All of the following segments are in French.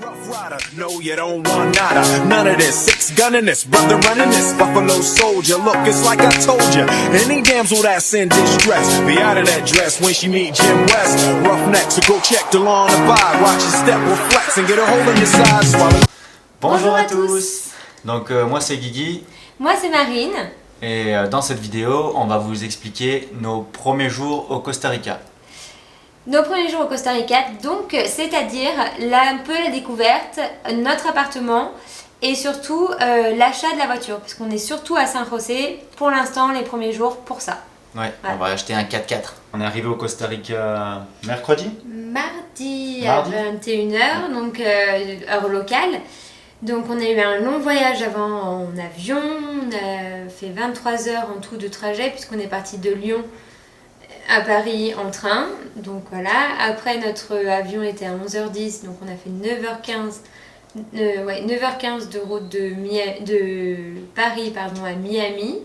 Rough rider, no you don't want nada. None of this, six gunning this, brother running this. Buffalo soldier, look, it's like I told you. Any damsel that's in distress, be out of that dress when she meet Jim West. Roughneck, so go check the law on the vibe. Watch your step or flex and get a hold on your side. Swallow. Bonjour à tous. Donc moi c'est Guigui. Moi c'est Marine. Et dans cette vidéo, on va vous expliquer nos premiers jours au Costa Rica. Nos premiers jours au Costa Rica, donc c'est-à-dire un peu la découverte, notre appartement et surtout l'achat de la voiture. Parce qu'on est surtout à San José pour l'instant les premiers jours pour ça. Ouais, on va acheter un 4x4. On est arrivé au Costa Rica mercredi à 21h, donc heure locale. Donc on a eu un long voyage avant en avion, on a fait 23 heures en tout de trajet puisqu'on est parti de Lyon à Paris en train. Donc voilà, après notre avion était à 11h10, donc on a fait 9h15 de route de Paris à Miami.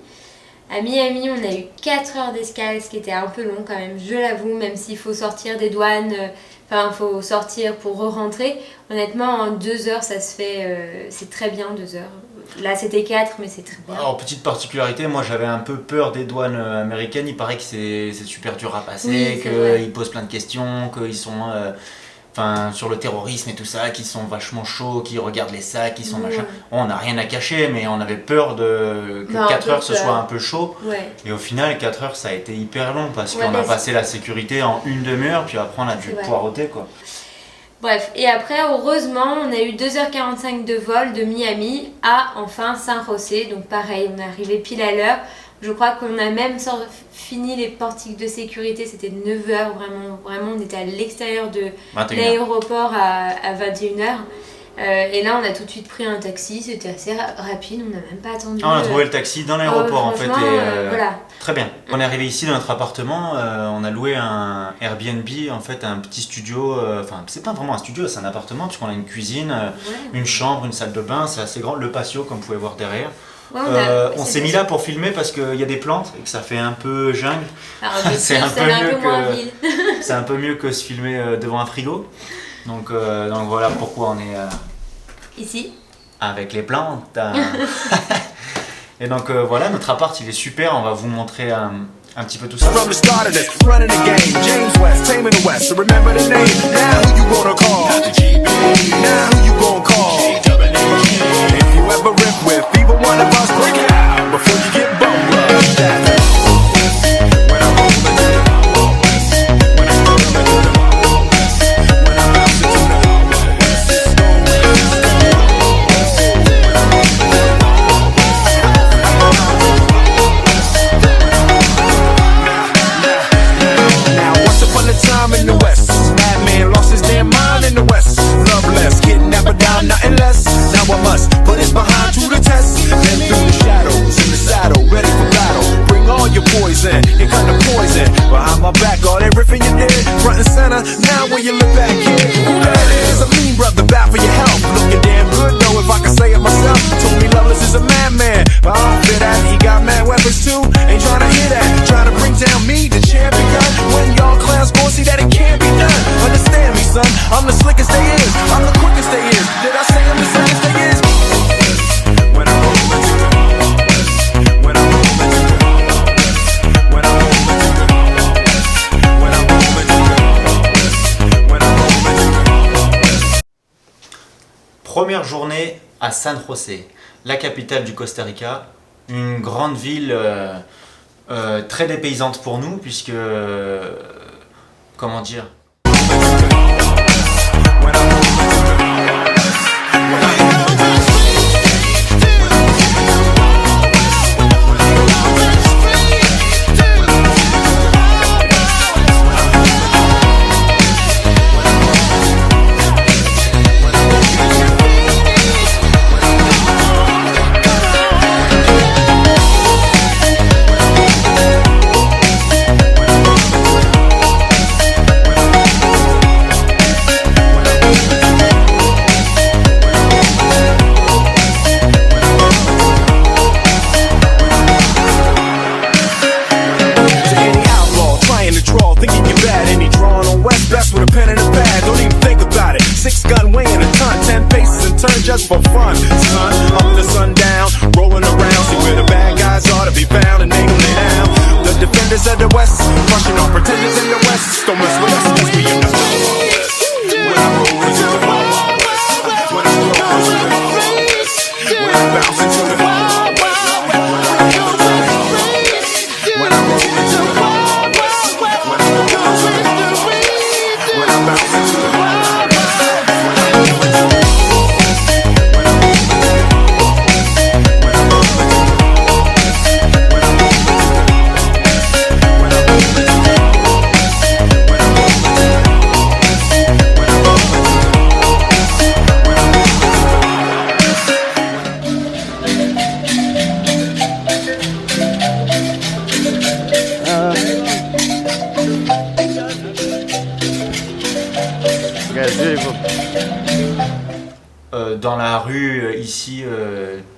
À Miami, on a eu 4 heures d'escale, ce qui était un peu long quand même, je l'avoue, même s'il faut sortir des douanes, il faut sortir pour re-rentrer. Honnêtement, en 2 heures, ça se fait, c'est très bien 2 heures. Là, c'était 4, mais c'est très bien. Alors, petite particularité, moi j'avais un peu peur des douanes américaines. Il paraît que c'est super dur à passer, oui, qu'ils posent plein de questions, qu'ils sont sur le terrorisme et tout ça, qu'ils sont vachement chauds, qu'ils regardent les sacs, qu'ils sont machin. On n'a rien à cacher, mais on avait peur que 4 heures ce soit un peu chaud. Ouais. Et au final, 4 heures ça a été hyper long parce qu'on a passé la sécurité en une demi-heure, puis après on a dû poireauter quoi. Bref, et après, heureusement, on a eu 2h45 de vol de Miami à enfin San José. Donc pareil, on est arrivé pile à l'heure. Je crois qu'on a même fini les portiques de sécurité, c'était 9h, vraiment on était à l'extérieur de l'aéroport à 21h. Et là, on a tout de suite pris un taxi, c'était assez rapide, on n'a même pas attendu. On a trouvé le taxi dans l'aéroport en fait. Et, voilà. Très bien. On est arrivé ici dans notre appartement, on a loué un Airbnb, en fait un petit studio, c'est pas vraiment un studio, c'est un appartement puisqu'on a une cuisine, une chambre, une salle de bain, c'est assez grand, le patio comme vous pouvez voir derrière. Ouais, on s'est mis là pour filmer parce qu'il y a des plantes et que ça fait un peu jungle. C'est un peu mieux que se filmer devant un frigo. Donc voilà pourquoi on est ici avec les plantes. Et donc voilà, notre appart il est super, on va vous montrer un petit peu tout ça. Now when you look back here, who that is? A mean brother, bad for your health. Looking damn good though, if I can say it myself. Told me Loveless is a madman, but I don't fit that. He got mad weapons too, ain't trying to hear that. Trying to bring down me, the champion. When y'all clowns gon' see that it can't be done. Understand me, son, I'm the slickest they is, I'm the quickest they is. Did I say I'm the slickest they is? When I roll into the when I roll into the when I roll into the when I roll into the Première journée à San José, la capitale du Costa Rica, une grande ville très dépaysante pour nous puisque, comment dire, just for fun, son. Up to sundown, rolling around, see where the bad guys are to be found and make them lay down. The defenders of the West, crushing on pretenders in the West. Don't mess with us, cause we in the Wild Wild West. When I roll into the Wild Wild West, when I roll into the Wild Wild West, when I bounce into the Wild Wild West, when I roll into the Wild West, when I roll into the Wild West, when I bounce into the Wild Wild West. Dans la rue, ici,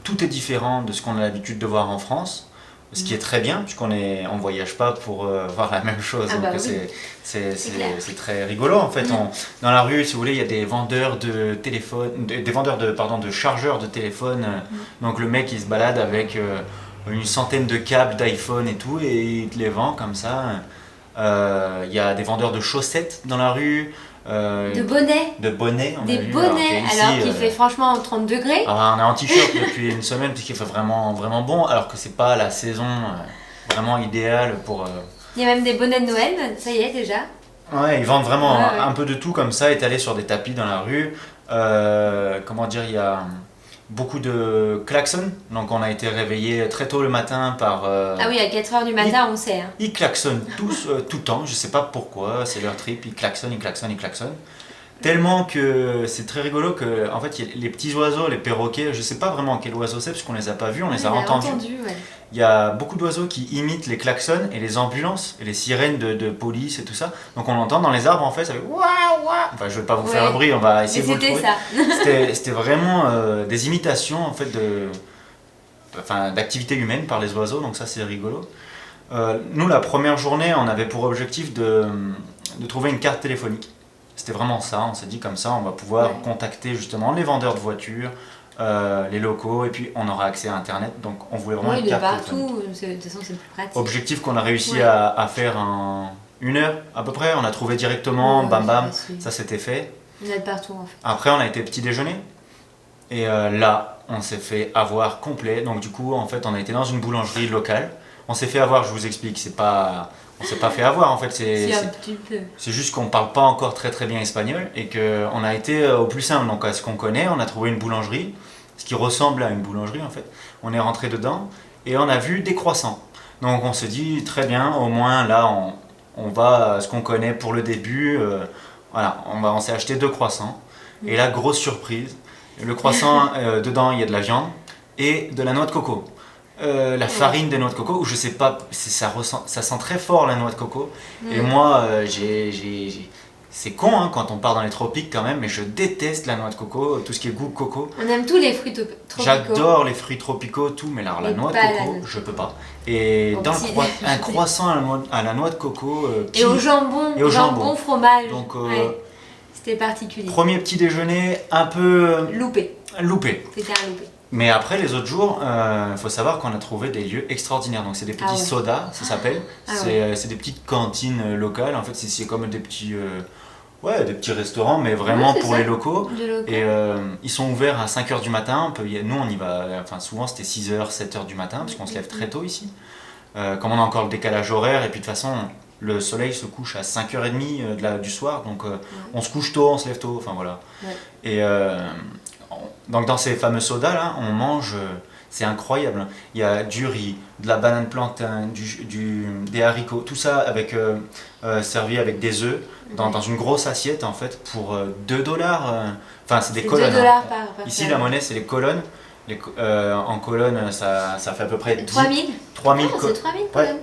tout est différent de ce qu'on a l'habitude de voir en France. Ce qui est très bien, puisqu'on on voyage pas pour voir la même chose. Ah bah Donc oui. c'est très rigolo en fait. Dans la rue, si vous voulez, il y a des vendeurs de téléphone, des vendeurs de chargeurs de téléphone. Donc le mec il se balade avec une centaine de câbles d'iPhone et tout, et il te les vend comme ça. Il y a des vendeurs de chaussettes dans la rue. De bonnets. De bonnets, on a Des vu. bonnets, Ici, alors qu'il fait franchement 30 degrés. on est en t-shirt depuis une semaine puisqu'il fait vraiment, vraiment bon, alors que c'est pas la saison vraiment idéale pour... Il y a même des bonnets de Noël, ça y est déjà. Ouais, ils vendent vraiment Ouais. un peu de tout comme ça, étalé sur des tapis dans la rue. Comment dire, il y a beaucoup de klaxons, donc on a été réveillé très tôt le matin par... Ah oui, à 4h du matin, on sait. Hein. Ils klaxonnent tous, tout le temps, je sais pas pourquoi, c'est leur trip, ils klaxonnent, ils klaxonnent, ils klaxonnent. Tellement que c'est très rigolo que, en fait, il y a les petits oiseaux, les perroquets, je sais pas vraiment quel oiseau c'est parce qu'on les a pas vus, on les a entendus. Ouais. Il y a beaucoup d'oiseaux qui imitent les klaxons et les ambulances et les sirènes de police et tout ça. Donc on l'entend dans les arbres en fait, ça fait waouh waouh. Enfin, je vais pas vous faire le bruit, on va essayer de vous le C'était trouver. ça. C'était vraiment des imitations en fait d'activités humaines par les oiseaux, donc ça c'est rigolo. Nous, la première journée, on avait pour objectif de trouver une carte téléphonique. C'était vraiment ça, on s'est dit comme ça, on va pouvoir contacter justement les vendeurs de voitures, les locaux, et puis on aura accès à Internet, donc on voulait vraiment une de carte partout, téléphonique. de toute façon c'est plus pratique. Objectif qu'on a réussi à faire en 1 heure à peu près, on a trouvé directement, bam bam, ça c'était fait. On est de partout en fait. Après on a été petit déjeuner, et là on s'est fait avoir complet, donc du coup en fait on a été dans une boulangerie locale, on s'est fait avoir, je vous explique, on s'est pas fait avoir en fait, c'est juste qu'on parle pas encore très très bien espagnol et qu'on a été au plus simple, donc à ce qu'on connaît, on a trouvé une boulangerie, ce qui ressemble à une boulangerie en fait, on est rentré dedans et on a vu des croissants, donc on s'est dit très bien, au moins là on va à ce qu'on connaît pour le début, voilà, on s'est acheté 2 croissants et là grosse surprise, le croissant dedans il y a de la viande et de la noix de coco. La farine des noix de coco, ou je sais pas, ça sent très fort la noix de coco. Et moi, c'est con hein, quand on part dans les tropiques quand même, mais je déteste la noix de coco, tout ce qui est goût coco. On aime tous les fruits tropicaux. J'adore les fruits tropicaux, tout, mais alors la noix de coco, je peux pas. Et dans un croissant à la noix de coco, et au jambon, fromage. Donc, c'était particulier. Premier petit déjeuner, un peu loupé. C'était un loupé. Mais après, les autres jours, faut savoir qu'on a trouvé des lieux extraordinaires. Donc, c'est des petits sodas, ça s'appelle. C'est des petites cantines locales. En fait, c'est comme des petits restaurants, mais vraiment pour les locaux. Et ils sont ouverts à 5h du matin. Nous, on y va. Enfin, souvent, c'était 6h, 7h du matin, parce qu'on se lève très tôt ici. Comme on a encore le décalage horaire, et puis de toute façon, le soleil se couche à 5h30 du soir. Donc, on se couche tôt, on se lève tôt. Enfin, voilà. Ouais. Et. Donc dans ces fameux sodas là, on mange, c'est incroyable. Il y a du riz, de la banane plantain, des haricots, tout ça avec, servi avec des œufs dans une grosse assiette en fait pour $2. Enfin c'est des colonnes. 2 $ par Ici la monnaie c'est les colonnes. En colonnes ça fait à peu près 3000. 3000 c'est 3000 colonnes.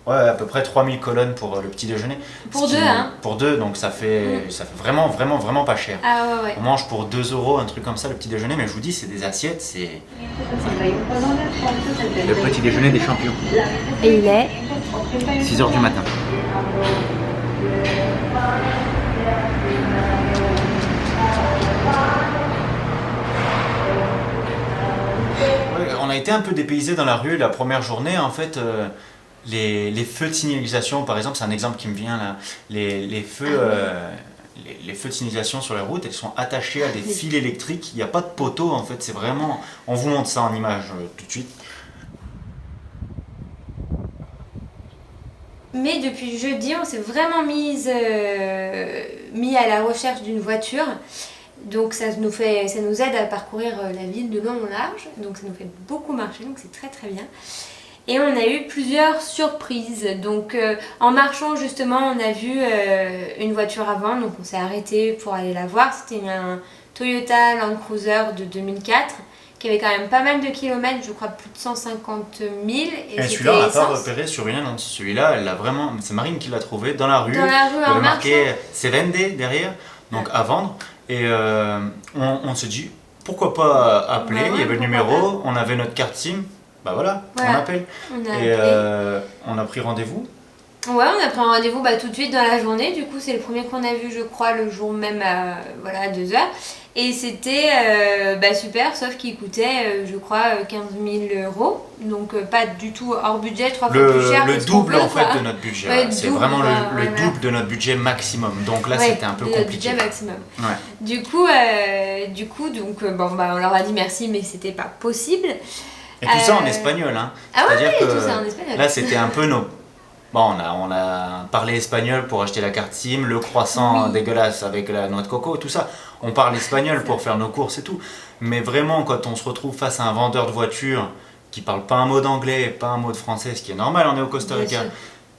Ouais, à peu près 3000 colonnes pour le petit déjeuner. Pour 2, hein. Pour 2, donc ça fait vraiment, vraiment, vraiment pas cher. Ah ouais. On mange pour 2 €, un truc comme ça, le petit déjeuner, mais je vous dis, c'est des assiettes, c'est... Le petit déjeuner des champions. Et il est 6h du matin. été un peu dépaysés dans la rue la première journée. En fait, les feux de signalisation, par exemple, c'est un exemple qui me vient là. Les feux, les feux de signalisation sur les routes, elles sont attachées à des fils électriques. Il n'y a pas de poteau, en fait. C'est vraiment. On vous montre ça en image tout de suite. Mais depuis jeudi, on s'est vraiment mis à la recherche d'une voiture. Donc ça nous aide à parcourir la ville de long en large. Donc ça nous fait beaucoup marcher, donc c'est très très bien. Et on a eu plusieurs surprises. Donc en marchant justement, on a vu une voiture à vendre. Donc on s'est arrêté pour aller la voir. C'était un Toyota Land Cruiser de 2004 qui avait quand même pas mal de kilomètres, je crois plus de 150 000. Et celui-là, on l'a pas repéré sur une annonce. Celui-là, elle l'a vraiment. C'est Marine qui l'a trouvé dans la rue. Dans la rue, il y avait en marqué marchant. c'est vendé derrière, donc à vendre. Et on s'est dit pourquoi pas appeler. Bah ouais, il y avait le pourquoi numéro, on avait notre carte SIM. Bah voilà, Voilà. on appelle. On a Et appelé. on a pris rendez-vous. Ouais, on a pris un rendez-vous tout de suite dans la journée. Du coup, c'est le premier qu'on a vu, je crois, le jour même à 2h. Et c'était super, sauf qu'il coûtait, je crois, 15 000 €. Donc, pas du tout hors budget, 3 fois plus cher. Le que ce qu'on double peut, en quoi. fait de notre budget. Ouais, ouais. C'est double, vraiment le voilà. double de notre budget maximum. Donc là, Ouais, c'était un peu de notre compliqué. budget maximum. Ouais. Du coup, on leur a dit merci, mais c'était pas possible. Et tout ça en espagnol. Hein. Ah ouais, C'est-à-dire que tout ça en espagnol. là, c'était un peu nos. Bon, on a parlé espagnol pour acheter la carte SIM, le croissant Oui. dégueulasse avec la noix de coco, tout ça. On parle espagnol pour faire nos courses et tout. Mais vraiment, quand on se retrouve face à un vendeur de voiture qui parle pas un mot d'anglais, pas un mot de français, ce qui est normal, on est au Costa Bien Rica, sûr.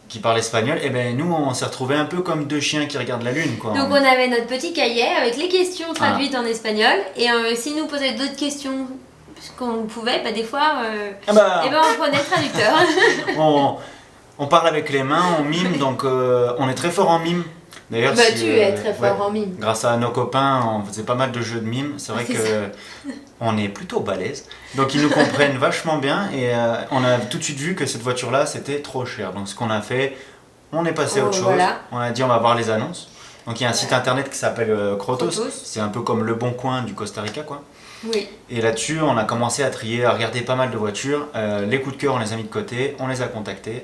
qui parle espagnol, et ben nous, on s'est retrouvés un peu comme deux chiens qui regardent la lune, quoi. Donc on avait notre petit cahier avec les questions traduites en espagnol et s'ils nous posaient d'autres questions qu'on pouvait, des fois, Ah bah, on prenait le traducteur. on parle avec les mains, on mime, donc on est très fort en mime. D'ailleurs, si, Tu es très fort ouais, en mime. grâce à nos copains, on faisait pas mal de jeux de mime. C'est vrai C'est que on est plutôt balèze. Donc ils nous comprennent vachement bien et on a tout de suite vu que cette voiture-là, c'était trop cher. Donc ce qu'on a fait, on est passé à autre chose. Voilà. On a dit on va voir les annonces. Donc il y a un site internet qui s'appelle Crotos. Crotos. C'est un peu comme le Bon Coin du Costa Rica, quoi. Oui. Et là-dessus, on a commencé à trier, à regarder pas mal de voitures. Les coups de cœur, on les a mis de côté, on les a contactés.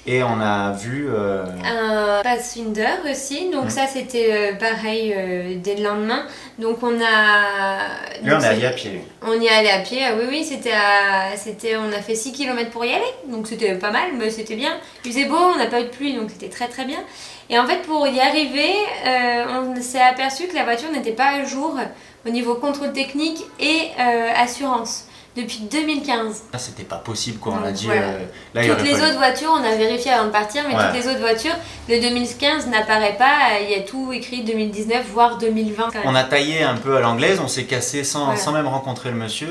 Et on a vu... Un Pathfinder aussi, donc ça c'était pareil dès le lendemain. Donc on a... Lui, on est allé à pied. On y est allé à pied, oui, on a fait 6 km pour y aller, donc c'était pas mal, mais c'était bien. Il faisait beau, on n'a pas eu de pluie, donc c'était très très bien. Et en fait, pour y arriver, on s'est aperçu que la voiture n'était pas à jour au niveau contrôle technique et assurance depuis 2015. Là, c'était pas possible, quoi. On Donc, a dit... voilà. là, il Toutes aurait les fallu- autres voitures, on a vérifié avant de partir, mais Ouais. toutes les autres voitures, le 2015 n'apparaît pas, il y a tout écrit 2019, voire 2020. quand même. On a taillé un peu à l'anglaise, on s'est cassé sans, Voilà. sans même rencontrer le monsieur.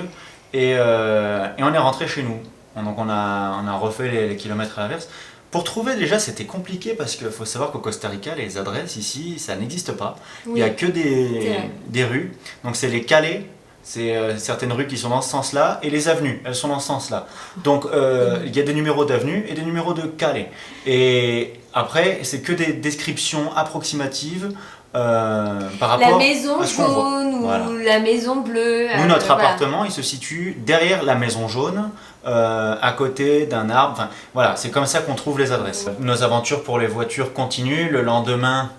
Et on est rentré chez nous. Donc on a refait les kilomètres à l'inverse. Pour trouver déjà, c'était compliqué parce qu'il faut savoir qu'au Costa Rica, les adresses ici, ça n'existe pas. Il n'y a Oui. que C'est des, vrai. des rues. Donc c'est les calés. C'est certaines rues qui sont dans ce sens-là et les avenues, elles sont dans ce sens-là. Donc il y a des numéros d'avenues et des numéros de calés. Et après, c'est que des descriptions approximatives par rapport La maison à ce qu'on voit. jaune ou Voilà. la maison bleue. Nous, notre voilà. appartement, il se situe derrière la maison jaune, à côté d'un arbre. Enfin, voilà, c'est comme ça qu'on trouve les adresses. Nos aventures pour les voitures continuent. Le lendemain,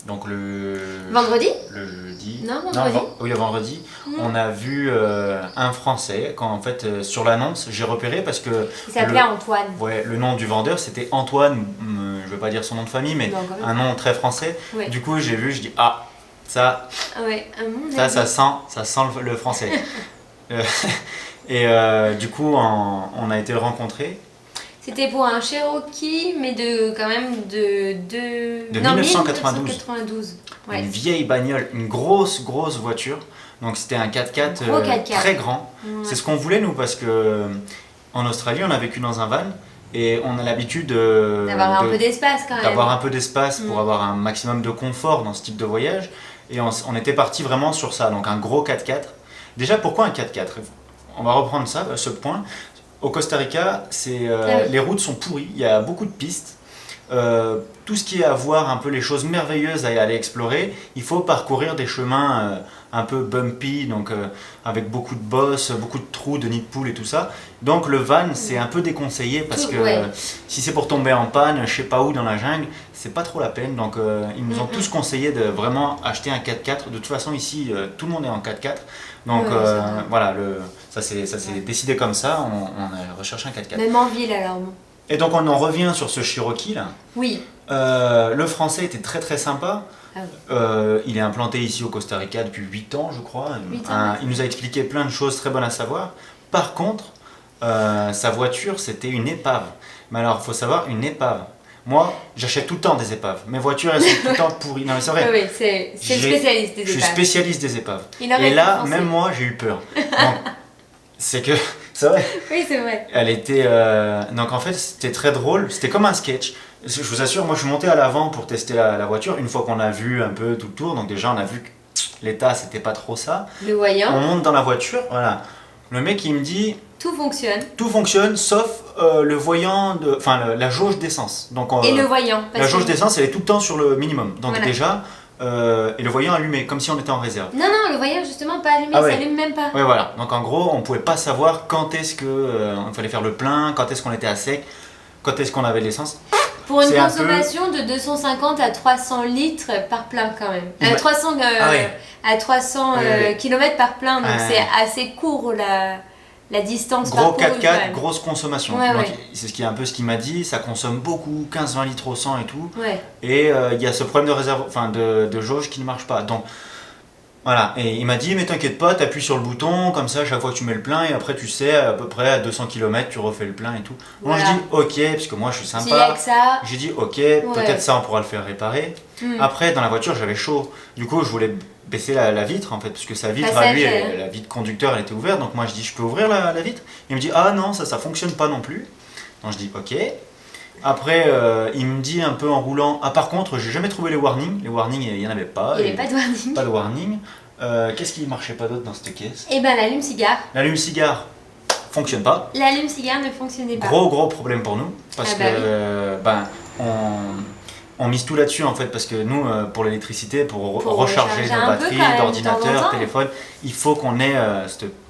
donc le Vendredi le jeudi. Non, vendredi. Oui, le vendredi. On a vu un Français. Quand en fait, sur l'annonce, j'ai repéré parce que Il s'appelait Antoine. ouais, le nom du vendeur, c'était Antoine. Je ne veux pas dire son nom de famille, mais Non, quand même. un nom très français. Ouais. Du coup, j'ai vu, je dis ah, ça. Ah ouais, à mon Ça avis. sent le français. Et du coup, on a été le rencontrer. C'était pour un Cherokee, mais quand même de 1992. 1992. Ouais. Une vieille bagnole, une grosse voiture. Donc c'était un 4x4, Un gros 4x4. très grand. Ouais. C'est ce qu'on voulait nous parce que en Australie, on a vécu dans un van et on a l'habitude D'avoir un peu d'espace quand même. d'avoir un peu d'espace pour Mm. avoir un maximum de confort dans ce type de voyage. Et on était parti vraiment sur ça, donc un gros 4x4. Déjà, pourquoi un 4x4 ? On va reprendre ça, ce point. Au Costa Rica, Ah oui. les routes sont pourries, il y a beaucoup de pistes. tout ce qui est à voir, un peu les choses merveilleuses à aller explorer, il faut parcourir des chemins un peu bumpy, donc avec beaucoup de bosses, beaucoup de trous, de nids de poules et tout ça. Donc le van, c'est un peu déconseillé parce que si c'est pour tomber en panne, je sais pas où dans la jungle, c'est pas trop la peine. Donc ils nous ont tous conseillé de vraiment acheter un 4x4. De toute façon ici, tout le monde est en 4x4. Donc voilà, ça s'est décidé comme ça, on a recherché un 4x4. Même en ville alors. Bon. Et donc on en revient sur ce Cherokee là. Oui. Le français était très très sympa. Ah oui. Il est implanté ici au Costa Rica depuis 8 ans je crois. 8 ans. Il nous a expliqué plein de choses très bonnes à savoir. Par contre, sa voiture c'était une épave. Mais alors il faut savoir, une épave. Moi j'achète tout le temps des épaves. Mes voitures elles sont tout le temps pourries. Non mais c'est vrai. Oui, c'est le spécialiste des épaves. Je suis spécialiste des épaves. Et là, même moi j'ai eu peur. Donc, c'est que... C'est vrai. Oui, c'est vrai. Elle était... Donc en fait, c'était très drôle. C'était comme un sketch. Je vous assure, moi je suis monté à l'avant pour tester la voiture. Une fois qu'on a vu un peu tout le tour, donc déjà on a vu que l'état c'était pas trop ça. Le voyant. On monte dans la voiture, voilà. Le mec il me dit... Tout fonctionne. Tout fonctionne sauf le voyant, enfin la jauge d'essence. Donc, et le voyant. La jauge d'essence elle est tout le temps sur le minimum. Donc voilà. déjà... et le voyant allumé, comme si on était en réserve. Non, non, le voyant justement pas allumé, ça allume même pas. Ouais, voilà. Donc en gros, on pouvait pas savoir quand est-ce que on fallait faire le plein, quand est-ce qu'on était à sec, quand est-ce qu'on avait de l'essence. Pour une consommation de 250 à 300 litres par plein quand même. 300 à 300 km par plein, donc c'est assez court la distance gros parcourue. 4x4, grosse consommation. Ouais, donc, c'est ce qui est un peu ce qu'il m'a dit, ça consomme beaucoup, 15-20 litres au 100 et tout. Ouais. Et il y a ce problème de réserve, enfin de jauge qui ne marche pas. Donc voilà, et il m'a dit mais t'inquiète pas, t'appuies sur le bouton, comme ça chaque fois que tu mets le plein et après tu sais à peu près à 200 km tu refais le plein et tout. Voilà. Moi je dis ok, parce que moi je suis sympa. J'ai dit ok, peut-être ça on pourra le faire réparer. Après dans la voiture j'avais chaud, du coup je voulais baisser la vitre en fait, parce que sa vitre à lui, la vitre conducteur elle était ouverte, donc moi je dis je peux ouvrir la vitre. Il me dit ah non ça fonctionne pas non plus. Donc je dis ok. Après il me dit un peu en roulant, ah par contre j'ai jamais trouvé les warnings il y en avait pas. Il n'y avait pas de warning. Pas de warning. Qu'est-ce qui marchait pas d'autre dans cette caisse? Eh ben l'allume-cigare. L'allume-cigare fonctionne pas. L'allume-cigare ne fonctionnait pas. Gros problème pour nous, parce que on mise tout là-dessus en fait, parce que nous pour l'électricité, pour recharger nos batteries, d'ordinateur, téléphone, il faut qu'on ait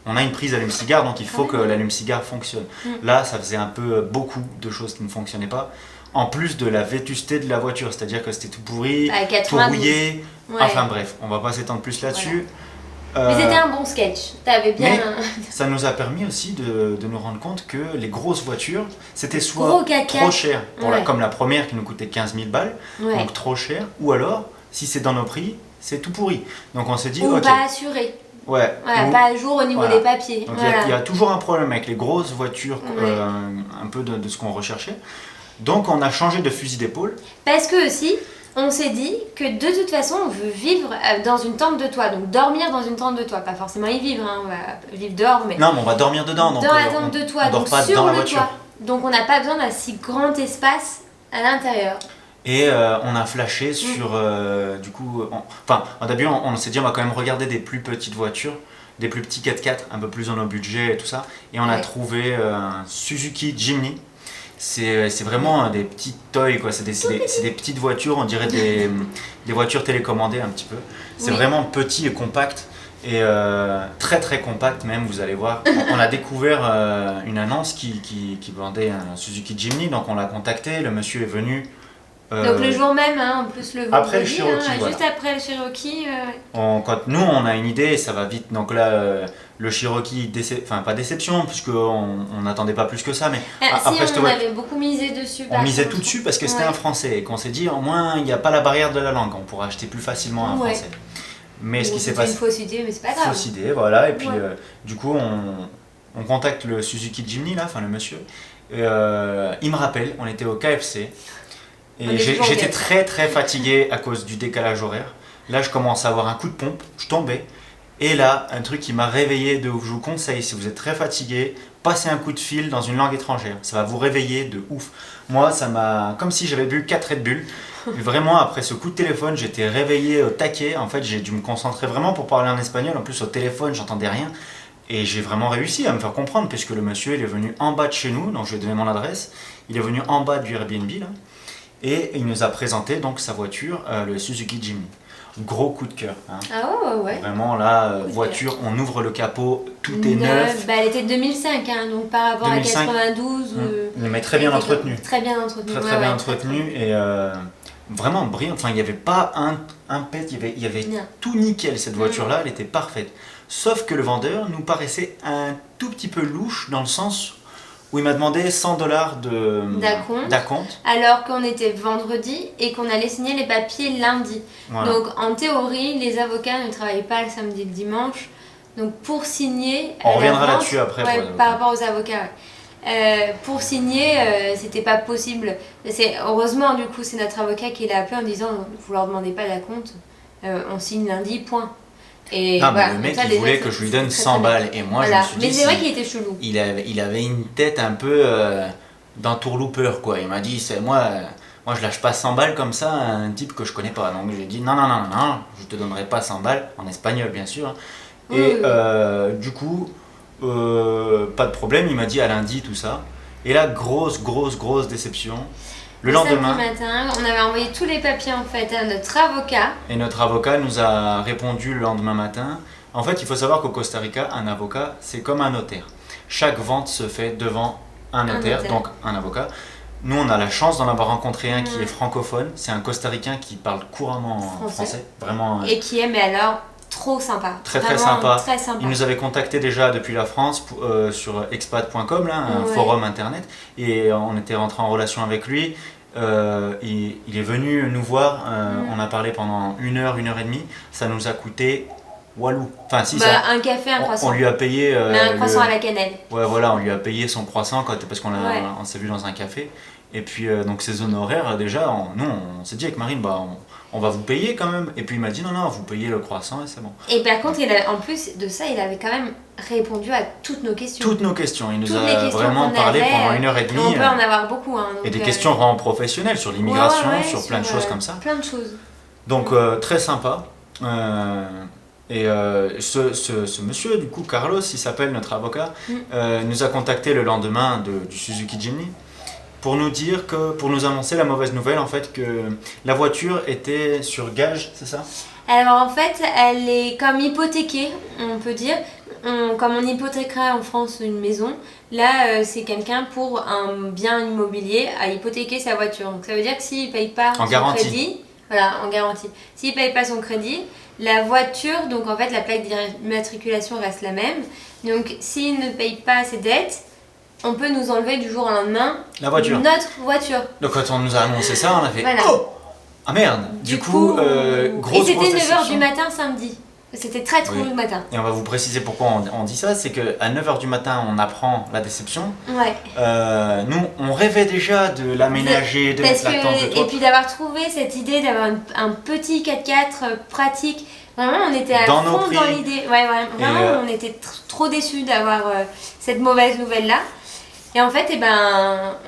on a une prise allume-cigare, donc il faut que l'allume-cigare fonctionne. Là ça faisait un peu beaucoup de choses qui ne fonctionnaient pas, en plus de la vétusté de la voiture, c'est-à-dire que c'était tout pourri, tout rouillé, enfin bref, on va pas s'étendre plus là-dessus. Mais c'était un bon sketch, t'avais bien... Mais ça nous a permis aussi de nous rendre compte que les grosses voitures, c'était soit trop cher, comme la première qui nous coûtait 15 000 balles, donc trop cher, ou alors, si c'est dans nos prix, c'est tout pourri. Donc on s'est dit, ou pas assuré. Pas à jour au niveau des papiers. Donc il y a toujours un problème avec les grosses voitures, un peu de ce qu'on recherchait. Donc on a changé de fusil d'épaule. Parce que aussi, on s'est dit que de toute façon, on veut vivre dans une tente de toit. Donc dormir dans une tente de toit. Pas forcément y vivre, hein, on va vivre dehors. Mais non, mais on va dormir dedans. Donc dans la tente de toit, on dort donc pas sur dans la le voiture. toit. Donc on n'a pas besoin d'un si grand espace à l'intérieur. Et on a flashé sur... du coup, au début, on s'est dit on va quand même regarder des plus petites voitures, des plus petits 4x4, un peu plus dans nos budgets et tout ça. Et on a trouvé un Suzuki Jimny. C'est vraiment des petits toys, quoi. C'est des petites voitures, on dirait des voitures télécommandées un petit peu. C'est vraiment petit et compact. Et très très compact même, vous allez voir. On a découvert une annonce qui vendait un Suzuki Jimny, donc on l'a contacté, le monsieur est venu. Donc le jour même, hein, en plus le vendredi, après le Cherokee, juste après le Cherokee. Quand nous on a une idée, ça va vite. Donc là, le Cherokee, pas déception, puisqu'on n'attendait pas plus que ça, mais on avait beaucoup misé dessus. On misait tout dessus parce que c'était un français et qu'on s'est dit au moins il n'y a pas la barrière de la langue, on pourra acheter plus facilement un français. Mais ce qui s'est passé. C'est une fausse idée, mais c'est pas grave. Fausse idée, voilà. Et puis du coup on contacte le Suzuki Jimny là, enfin le monsieur. Il me rappelle, on était au KFC. Et j'étais très très fatigué à cause du décalage horaire. Là je commence à avoir un coup de pompe, je tombais. Et là, un truc qui m'a réveillé de ouf, je vous conseille, si vous êtes très fatigué, passez un coup de fil dans une langue étrangère. Ça va vous réveiller de ouf. Moi, ça m'a... comme si j'avais bu 4 Red Bull. Et vraiment, après ce coup de téléphone, j'étais réveillé au taquet. En fait, j'ai dû me concentrer vraiment pour parler en espagnol. En plus, au téléphone, j'entendais rien. Et j'ai vraiment réussi à me faire comprendre, puisque le monsieur, il est venu en bas de chez nous, donc je lui ai donné mon adresse. Il est venu en bas du Airbnb, là. Et il nous a présenté donc sa voiture, le Suzuki Jimny. Gros coup de cœur. Hein. Ah ouais. Vraiment là, Coup de voiture, on ouvre le capot, tout est neuf. Bah, elle était de 2005, hein, donc par rapport 2005. à 92. Mais très bien entretenu. Très bien entretenu. Très bien entretenu et vraiment brillant. Enfin, il n'y avait pas un pet, il y avait Non. tout nickel cette voiture-là, elle était parfaite. Sauf que le vendeur nous paraissait un tout petit peu louche dans le sens où il m'a demandé 100 $ d'acompte. Alors qu'on était vendredi et qu'on allait signer les papiers lundi. Voilà. Donc en théorie, les avocats ne travaillent pas le samedi et le dimanche. Donc pour signer. On la reviendra vente- là-dessus après. Ouais, pour les avocats. par rapport aux avocats. Pour signer, c'était pas possible. Heureusement, du coup, c'est notre avocat qui l'a appelé en disant vous leur demandez pas d'acompte, on signe lundi, point. Et Non, mais voilà, le mec donc ça, il déjà, voulait que je lui donne c'est 100 très, très balles bien. et moi Voilà. je me suis Mais dit c'est vrai si- qu'il était chelou. il avait une tête un peu d'entourloupeur quoi. Il m'a dit c'est moi je lâche pas 100 balles comme ça à un type que je connais pas. Donc j'ai dit non, je te donnerai pas 100 balles en espagnol bien sûr. Et du coup pas de problème, il m'a dit à lundi tout ça. Et là grosse déception. Le lendemain, Samedi matin, on avait envoyé tous les papiers en fait à notre avocat. et notre avocat nous a répondu le lendemain matin. En fait, il faut savoir qu'au Costa Rica, un avocat, c'est comme un notaire. Chaque vente se fait devant un notaire, donc un avocat. Nous, on a la chance d'en avoir rencontré un qui est francophone. C'est un Costaricain qui parle couramment français. Vraiment. Et qui est, mais alors, trop sympa. Très Vraiment sympa. Très sympa. Il nous avait contacté déjà depuis la France sur expat.com, là, un Ouais. forum internet, et on était rentré en relation avec lui. Il est venu nous voir, on a parlé pendant 1 heure, 1 heure et demie. Ça nous a coûté walou. Enfin, si, ça, un café, un croissant. on lui a payé. Mais un croissant à la cannelle. Ouais, voilà, on lui a payé son croissant parce qu'on Ouais. on s'est vu dans un café. Et puis, donc, ses honoraires, déjà, on s'est dit avec Marine, on va vous payer quand même. Et puis, il m'a dit, non, vous payez le croissant et c'est bon. Et par contre, en plus de ça, il avait quand même répondu à toutes nos questions. Toutes nos questions. Il nous Toutes les a questions vraiment qu'on parlé avait, pendant 1 heure et demie. On peut en avoir beaucoup. Hein, Et donc, des questions vraiment professionnelles sur l'immigration, sur plein de choses comme ça. Plein de choses. Donc, très sympa. Ce monsieur, du coup, Carlos, il s'appelle notre avocat, nous a contacté le lendemain du Suzuki Jimny pour nous annoncer la mauvaise nouvelle, en fait, que la voiture était sur gage, c'est ça? Alors en fait, elle est comme hypothéquée, on peut dire. Comme on hypothéquerait en France une maison, là c'est quelqu'un pour un bien immobilier à hypothéquer sa voiture. Donc ça veut dire que s'il ne paye pas son crédit, voilà, en garantie. S'il ne paye pas son crédit, la voiture, donc en fait la plaque d'immatriculation reste la même. Donc s'il ne paye pas ses dettes, on peut nous enlever du jour au lendemain La voiture. notre voiture. Donc quand on nous a annoncé ça, on a fait Voilà. oh ah merde. Du coup, grosse et c'était 9h déception. du matin samedi. C'était très tôt Oui. le matin. Et on va vous préciser pourquoi on dit ça, c'est qu'à 9h du matin, on apprend la déception. Ouais. Nous, on rêvait déjà de l'aménager, de mettre la tente de Et toit. puis d'avoir trouvé cette idée d'avoir un petit 4x4 pratique. Vraiment, on était à Dans nos fond prix. dans l'idée. Ouais, vraiment, on était trop déçus d'avoir cette mauvaise nouvelle-là. Et en fait,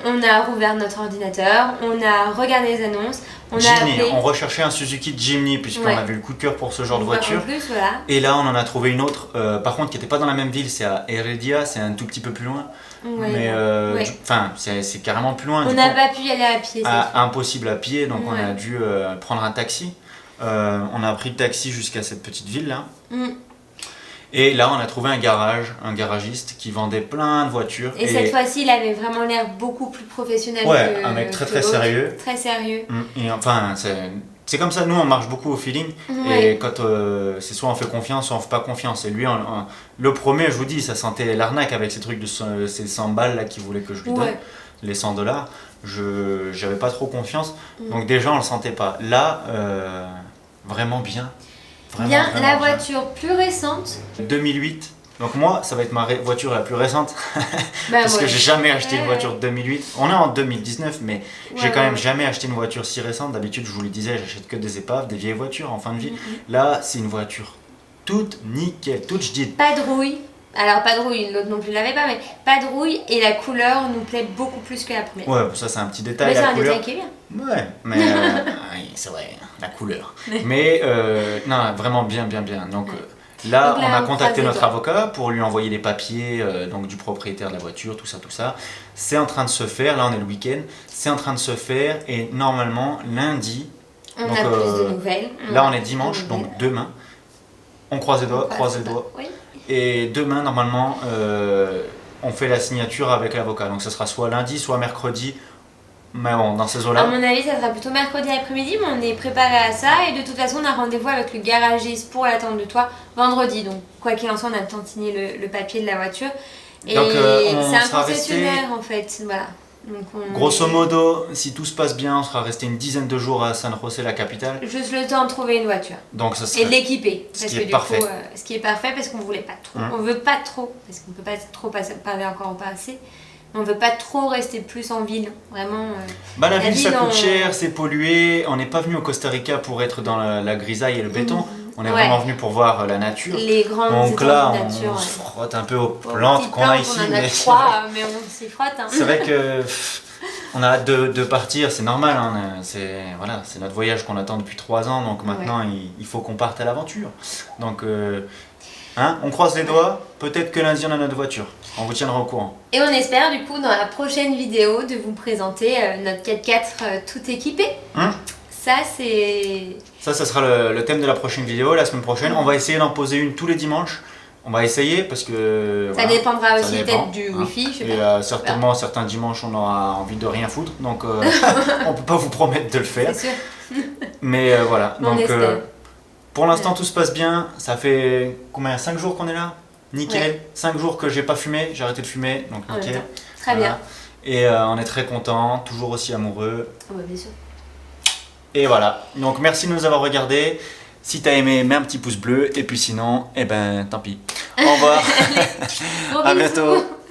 on a rouvert notre ordinateur, on a regardé les annonces, on a Jimny, appelé. on recherchait un Suzuki Jimny puisqu'on Ouais. avait le coup de cœur pour ce genre de En voiture. plus, voilà. Et là, on en a trouvé une autre, par contre, qui n'était pas dans la même ville, c'est à Heredia, c'est un tout petit peu plus loin. Ouais, Mais ouais. enfin, c'est carrément plus loin. On du n'a coup, pas pu y aller à pied. c'est impossible à pied, donc on Ouais. a dû prendre un taxi. On a pris le taxi jusqu'à cette petite ville là. Mm. Et là, on a trouvé un garagiste qui vendait plein de voitures. Et cette fois-ci, il avait vraiment l'air beaucoup plus professionnel Ouais, que un mec très que très l'autre. sérieux. Très sérieux. Et enfin, c'est comme ça, nous on marche beaucoup au feeling. Ouais. Et quand c'est soit on fait confiance, soit on fait pas confiance. Et lui, le premier, je vous dis, ça sentait l'arnaque avec ces trucs de ces 100 balles là qu'il voulait que je lui donne. Ouais. Les 100 $. J'avais pas trop confiance. Donc déjà, on le sentait pas. Là, vraiment bien. Bien, Vraiment la bien. voiture plus récente. 2008. Donc moi, ça va être ma voiture la plus récente. Bah, Parce que ouais. j'ai jamais acheté une Ouais, voiture de 2008. On est en 2019, mais j'ai Ouais, quand même ouais. jamais acheté une voiture si récente. D'habitude, je vous le disais, j'achète que des épaves, des vieilles voitures en fin de vie. Là, c'est une voiture toute nickel, toute je dis. Pas de rouille. Alors pas de rouille, l'autre non plus l'avait pas, mais pas de rouille et la couleur nous plaît beaucoup plus que la première. Ouais, ça c'est un petit détail. mais c'est la un couleur. détail qui est bien. Ouais, mais oui, c'est vrai, la couleur. Mais non, vraiment bien. Donc Là, Donc là, on a on contacté croise les notre doigts. avocat pour lui envoyer les papiers donc du propriétaire de la voiture, tout ça, tout ça. C'est en train de se faire, là on est le week-end, c'est en train de se faire et normalement lundi, On donc, a plus de nouvelles. là on est dimanche, Nouvelles. donc demain, on croise les doigts, On croise les doigts. Oui. Et demain, normalement, on fait la signature avec l'avocat. Donc ce sera soit lundi, soit mercredi. Mais bon, dans ces À eaux-là. mon avis, ça sera plutôt mercredi après-midi, mais on est préparé à ça. Et de toute façon, on a rendez-vous avec le garagiste pour l'attente de toi vendredi. Donc, quoi qu'il en soit, on a le temps de signer le papier de la voiture. Et Donc, on c'est un sera concessionnaire en fait. Voilà. Donc, Grosso modo, si tout se passe bien, on sera resté une dizaine de jours à San José, la capitale. Juste le temps de trouver une voiture. Donc ce Et de serait... l'équiper. Ce Parce qui que est du parfait. coup, ce qui est parfait parce qu'on voulait pas trop. On veut pas trop, parce qu'on peut pas trop parler encore pas assez. On veut pas trop rester plus en ville. Vraiment. Bah, la La ville, ça ville, coûte on- cher, c'est pollué. On n'est pas venu au Costa Rica pour être dans la grisaille et le béton. On est Ouais. vraiment venu pour voir la nature. Les grandes Donc là, étendues de nature. on ouais. se frotte un peu aux Aux plantes petites qu'on a plantes, ici. On en a Mais trois, mais on s'y frotte. Hein. c'est vrai que on a hâte de partir, c'est normal. Hein, c'est voilà, c'est notre voyage qu'on attend depuis 3 ans. Donc maintenant, il faut qu'on parte à l'aventure. Donc, hein, on croise les doigts. Peut-être que lundi, on a notre voiture. On vous tiendra au courant. Et on espère du coup dans la prochaine vidéo de vous présenter notre 4x4 tout équipé. Ça c'est... Ça sera le thème de la prochaine vidéo. La semaine prochaine, on va essayer d'en poser une tous les dimanches. On va essayer parce que... Ça voilà, dépendra ça aussi dépend, peut-être du hein. wifi, je sais Et pas. certainement, certains dimanches, on aura envie de rien foutre. Donc, on peut pas vous promettre de le faire. C'est sûr. Mais voilà. On Donc, espère. pour l'instant, tout se passe bien. Ça fait combien 5 jours qu'on est là. Nickel. Ouais. 5 jours que j'ai pas fumé. J'ai arrêté de fumer. Donc, En même nickel. temps. Très Voilà. bien. Et on est très contents. Toujours aussi amoureux. Ouais, bien sûr. Et voilà. Donc, merci de nous avoir regardés. Si t'as aimé, mets un petit pouce bleu. Et puis sinon, eh ben, tant pis. Au revoir. Gros À bisous. bientôt.